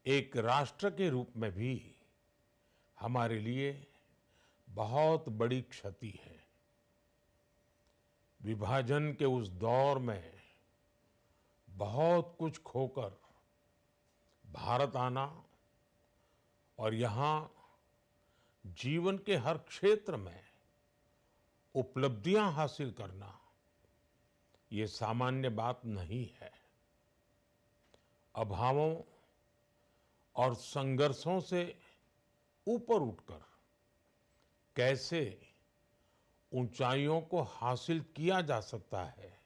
एक राष्ट्र के रूप में भी हमारे लिए बहुत बड़ी क्षति है। विभाजन के उस दौर में बहुत कुछ खोकर भारत आना और यहाँ जीवन के हर क्षेत्र में उपलब्धियां हासिल करना, ये सामान्य बात नहीं है। अभावों और संघर्षों से ऊपर उठकर कैसे ऊंचाइयों को हासिल किया जा सकता है,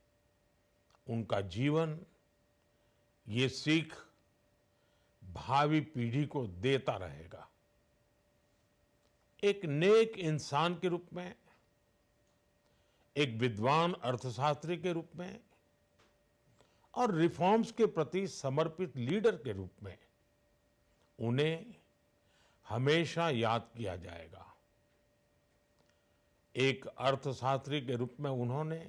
उनका जीवन ये सीख भावी पीढ़ी को देता रहेगा। एक नेक इंसान के रूप में, एक विद्वान अर्थशास्त्री के रूप में और रिफॉर्म्स के प्रति समर्पित लीडर के रूप में उन्हें हमेशा याद किया जाएगा। एक अर्थशास्त्री के रूप में उन्होंने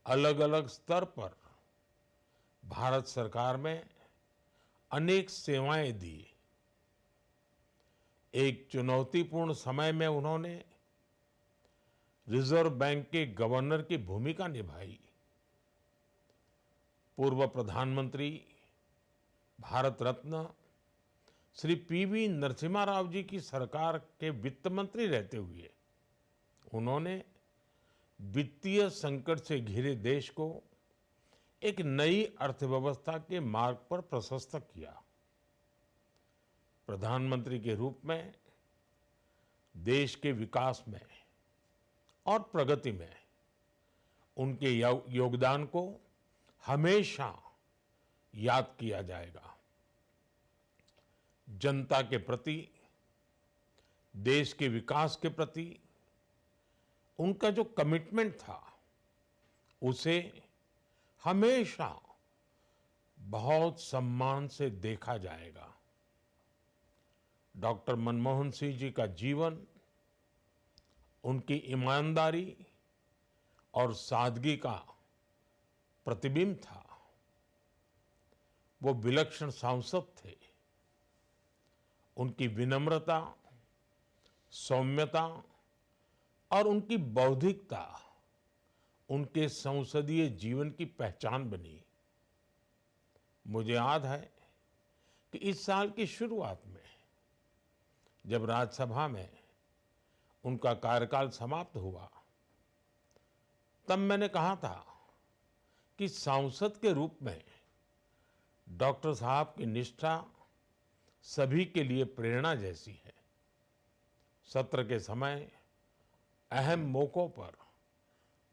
अलग अलग स्तर पर भारत सरकार में अनेक सेवाएं दी। एक चुनौतीपूर्ण समय में उन्होंने रिजर्व बैंक के गवर्नर की भूमिका निभाई। पूर्व प्रधानमंत्री, भारत रत्न श्री पीवी नरसिम्हा राव जी की सरकार के वित्त मंत्री रहते हुए उन्होंने वित्तीय संकट से घिरे देश को एक नई अर्थव्यवस्था के मार्ग पर प्रशस्त किया। प्रधानमंत्री के रूप में देश के विकास में और प्रगति में उनके योगदान को हमेशा याद किया जाएगा। जनता के प्रति, देश के विकास के प्रति उनका जो कमिटमेंट था, उसे हमेशा बहुत सम्मान से देखा जाएगा। डॉक्टर मनमोहन सिंह जी का जीवन उनकी ईमानदारी और सादगी का प्रतिबिंब था। वो विलक्षण सांसद थे। उनकी विनम्रता, सौम्यता और उनकी बौद्धिकता उनके संसदीय जीवन की पहचान बनी। मुझे याद है कि इस साल की शुरुआत में जब राज्यसभा में उनका कार्यकाल समाप्त हुआ, तब मैंने कहा था कि सांसद के रूप में डॉक्टर साहब की निष्ठा सभी के लिए प्रेरणा जैसी है। सत्र के समय अहम मौकों पर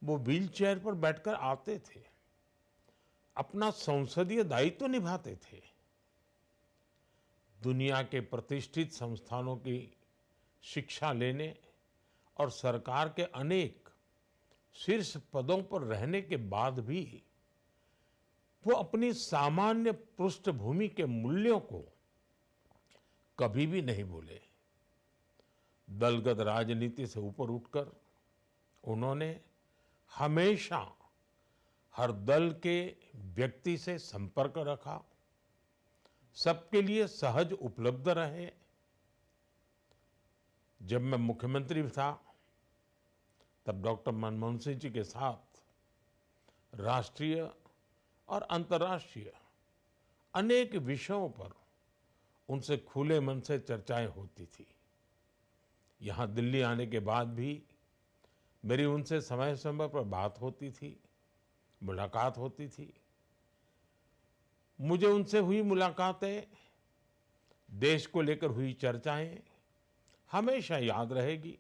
वो व्हीलचेयर पर बैठकर आते थे, अपना संसदीय दायित्व निभाते थे। दुनिया के प्रतिष्ठित संस्थानों की शिक्षा लेने और सरकार के अनेक शीर्ष पदों पर रहने के बाद भी वो अपनी सामान्य पृष्ठभूमि के मूल्यों को कभी भी नहीं भूले। दलगत राजनीति से ऊपर उठकर उन्होंने हमेशा हर दल के व्यक्ति से संपर्क रखा, सबके लिए सहज उपलब्ध रहे। जब मैं मुख्यमंत्री था, तब डॉक्टर मनमोहन सिंह जी के साथ राष्ट्रीय और अंतर्राष्ट्रीय अनेक विषयों पर उनसे खुले मन से चर्चाएं होती थी। यहाँ दिल्ली आने के बाद भी मेरी उनसे समय समय पर बात होती थी, मुलाकात होती थी। मुझे उनसे हुई मुलाकातें, देश को लेकर हुई चर्चाएं हमेशा याद रहेगी।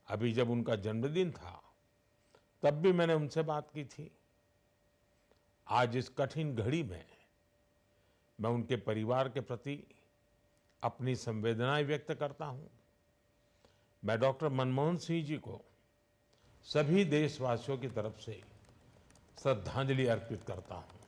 अभी जब उनका जन्मदिन था, तब भी मैंने उनसे बात की थी। आज इस कठिन घड़ी में मैं उनके परिवार के प्रति अपनी संवेदनाएं व्यक्त करता हूं। मैं डॉक्टर मनमोहन सिंह जी को सभी देशवासियों की तरफ से श्रद्धांजलि अर्पित करता हूं।